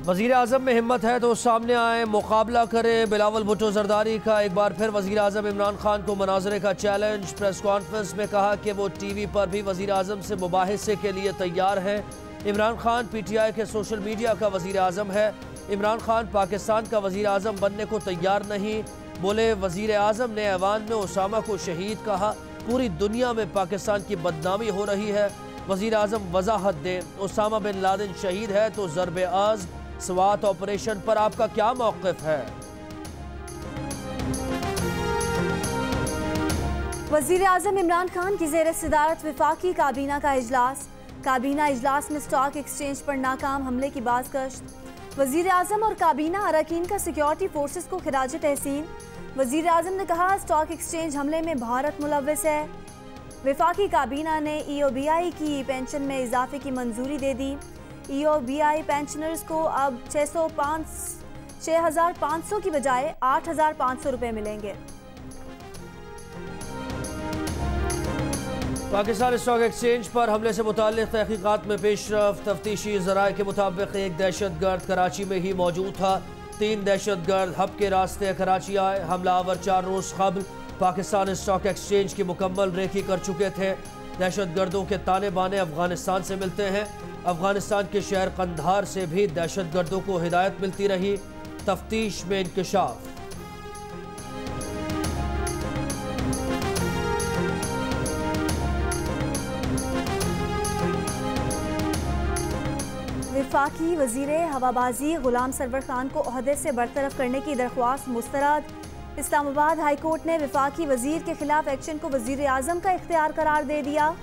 वज़ीर आज़म में हिम्मत है तो सामने आए, मुकाबला करें। बिलावल भुट्टो जरदारी का एक बार फिर वज़ीर आज़म इमरान खान को मुनाज़रे का चैलेंज। प्रेस कॉन्फ्रेंस में कहा कि वो टीवी पर भी वज़ीर आज़म से मुबाहिसे के लिए तैयार हैं। इमरान खान PTI के सोशल मीडिया का वज़ीर आज़म है। इमरान खान पाकिस्तान का वज़ीर आज़म बनने को तैयार नहीं। बोले वज़ीर आज़म ने ऐवान में उसामा को शहीद कहा। पूरी दुनिया में पाकिस्तान की बदनामी हो रही है। वज़ीर आज़म वजाहत दें, उसामा बिन लादेन शहीद है तो ज़रबे आज़ स्वात ऑपरेशन पर आपका क्या मौक़िफ़ है? वज़ीर आज़म इमरान खान की ज़ेर सदारत वफाकी काबीना का इजलास। काबीना इजलास में स्टॉक एक्सचेंज पर नाकाम हमले की बाज़गश्त। वज़ीर आज़म और काबीना अरकान का सिक्योरिटी फोर्सेस को खिराज तहसीन। वज़ीर आज़म ने कहा स्टॉक एक्सचेंज हमले में भारत मुलव्वस है। वफाकी काबीना ने EOBI की पेंशन में इजाफे की मंजूरी दे दी। EOBI पेंशनर्स को अब 6,500 की बजाय 8,500 रुपये मिलेंगे। पाकिस्तान स्टॉक एक्सचेंज पर हमले से मुताल्लिक़ तहकीकात में पेशरफ़्त। तफ्तीशी ज़राए के मुताबिक एक दहशतगर्द कराची में ही मौजूद था। 3 दहशतगर्द हब के रास्ते कराची आए। हमलावर 4 रोज़ कबल पाकिस्तान स्टॉक एक्सचेंज की मुकम्मल रेकी कर चुके थे। दहशतगर्दों के ताने बाने अफगानिस्तान से मिलते हैं। अफगानिस्तान के शहर कंधार से भी दहशतगर्दों को हिदायत मिलती रही। तफ्तीश में इंकशाफ। वफाकी वज़ीर हवाबाजी गुलाम सरवर खान को ओहदे से बरतरफ करने की दरख्वास्त मुस्तरद। इस्लामाबाद हाई कोर्ट ने वफाकी वज़ीर के खिलाफ एक्शन को वज़ीर आज़म का इख्तियार करार दे दिया।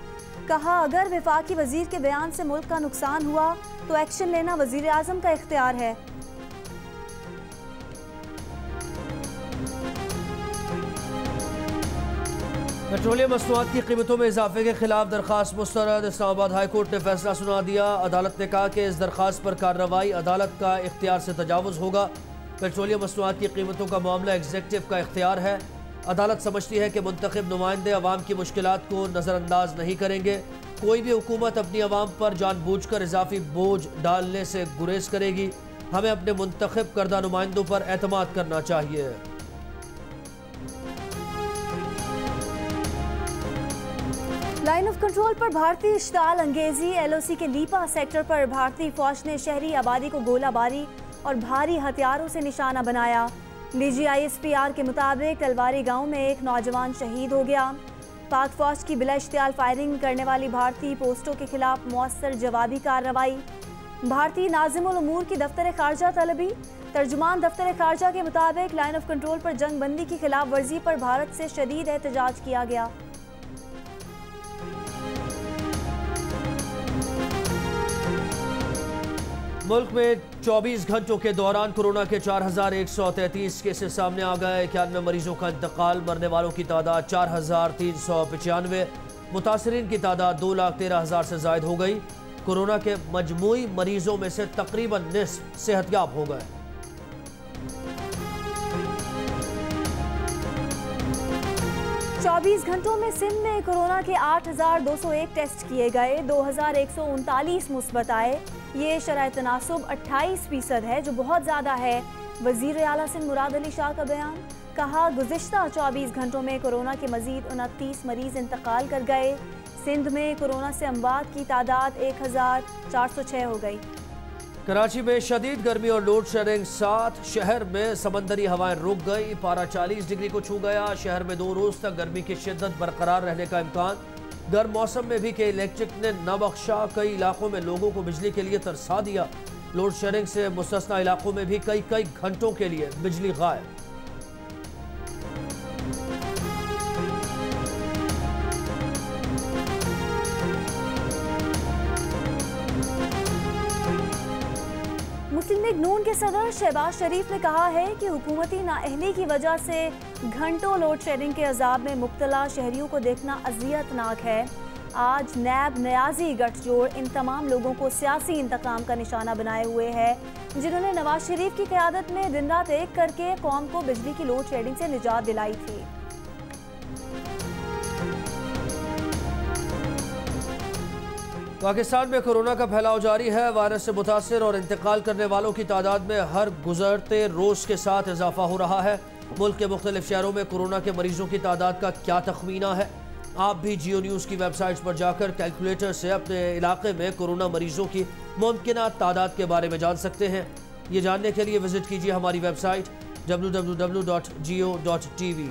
कहा अगर वफाकी वज़ीर के बयान से मुल्क का नुकसान हुआ तो एक्शन लेना वज़ीर आज़म का इख्तियार है। पेट्रोलियम मसनूआत की कीमतों में इजाफे के खिलाफ दरख्वास्त मुस्तरद। इस्लामाबाद हाई कोर्ट ने फैसला सुना दिया। अदालत ने कहा कि इस दरख्वास्त पर कार्रवाई अदालत का इख्तियार से तजावुज़ होगा। पेट्रोलियम मसनूआत की कीमतों का मामला एग्जीक्यूटिव का इख्तियार है। अदालत समझती है कि मुंतखब नुमाइंदे अवाम की मुश्किलात को नज़रअंदाज नहीं करेंगे। कोई भी हुकूमत अपनी अवाम पर जानबूझकर इजाफी बोझ डालने से गुरेज करेगी। हमें अपने मुंतखब करदा नुमाइंदों पर एतमाद करना चाहिए। लाइन ऑफ कंट्रोल पर भारतीय इश्ताल अंगेजी। LOC के लीपा सेक्टर पर भारतीय फौज ने शहरी आबादी को गोलाबारी और भारी हथियारों से निशाना बनाया। DGISPR के मुताबिक तलवारी गांव में एक नौजवान शहीद हो गया। पाक फौज की बिला इश्तियाल फायरिंग करने वाली भारतीय पोस्टों के खिलाफ मौसर जवाबी कार्रवाई। भारतीय नाज़िमुल उमूर की दफ्तर खारजा तलबी। तर्जुमान दफ्तर खारजा के मुताबिक लाइन ऑफ कंट्रोल पर जंग बंदी की खिलाफ वर्जी पर भारत से शदीद एहतजाज किया गया। मुल्क में 24 घंटों के दौरान कोरोना के 4,133 केसेस सामने आ गए। 91 मरीजों का इंतकाल। मरने वालों की तादाद 4,395। मुतासरीन की तादाद 2,13,000 से जायद हो गई। कोरोना के मजमूई मरीजों में से तकरीबन निस्फ सेहतयाब हो गए। चौबीस घंटों में सिंध में कोरोना के 8,201 टेस्ट किए गए। 2,139 मुस्बत आए। ये शरह तनासुब 28% है जो बहुत ज़्यादा है। वज़ीर आला सिंध मुराद अली शाह का बयान। कहा गुज़िश्ता 24 घंटों में कोरोना के मज़ीद 29 मरीज़ इंतकाल कर गए। सिंध में कोरोना से अमवात की तादाद 1,406 हो गई। कराची में शदीद गर्मी और लोड शेडिंग साथ शहर में समंदरी हवाएं रुक गई। पारा 40 डिग्री को छू गया। शहर में 2 रोज़ तक गर्मी की शिद्दत बरकरार रहने का इम्कान। गर्म मौसम में भी के इलेक्ट्रिक ने न बख्शा। कई इलाकों में लोगों को बिजली के लिए तरसा दिया। लोड शेडिंग से मुस्तस्ना इलाकों में भी कई घंटों के लिए बिजली गायब। मुस्लिम लीग नून के सदर शहबाज शरीफ ने कहा है कि हुकूमती नाअहली की वजह से घंटों लोड शेडिंग के अजाब में मुब्तला शहरियों को देखना अजियतनाक है। आज नैब न्याजी गठजोड़ इन तमाम लोगों को सियासी इंतकाम का निशाना बनाए हुए है जिन्होंने नवाज शरीफ की क़यादत में दिन रात एक करके कौम को बिजली की लोड शेडिंग से निजात दिलाई थी। पाकिस्तान में कोरोना का फैलाव जारी है। वायरस से मुतासिर और इंतकाल करने वालों की तादाद में हर गुजरते रोज़ के साथ इजाफा हो रहा है। मुल्क के मुख्तलिफ शहरों में कोरोना के मरीजों की तादाद का क्या तखमीना है? आप भी जियो न्यूज़ की वेबसाइट्स पर जाकर कैलकुलेटर से अपने इलाके में कोरोना मरीजों की मुमकिन तादाद के बारे में जान सकते हैं। ये जानने के लिए विजिट कीजिए हमारी website www.geo.tv।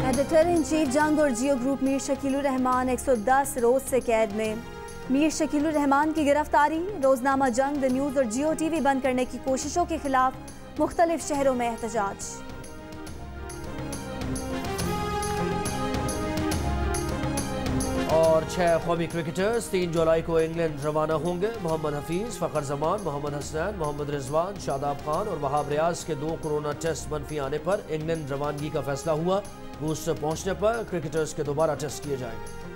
Editor in chief जंग और जियो ग्रुप मीर शकीलुर रहमान 110 रोज से कैद में। मीर शकीलुर रहमान की गिरफ्तारी, रोजनामा जंग, द न्यूज़ और जियो टीवी बंद करने की कोशिशों के खिलाफ मुख्तलिफ शहरों में एहतजाज। और 6 कौमी क्रिकेटर्स 3 जुलाई को इंग्लैंड रवाना होंगे। मोहम्मद हफीज, फ़खर जमान, मोहम्मद हसनैन, मोहम्मद रिजवान, शादाब खान और वहाब रियाज के 2 कोरोना टेस्ट मनफी आने पर इंग्लैंड रवानगी का फैसला हुआ। रूस से पहुंचने पर क्रिकेटर्स के दोबारा टेस्ट किए जाएंगे।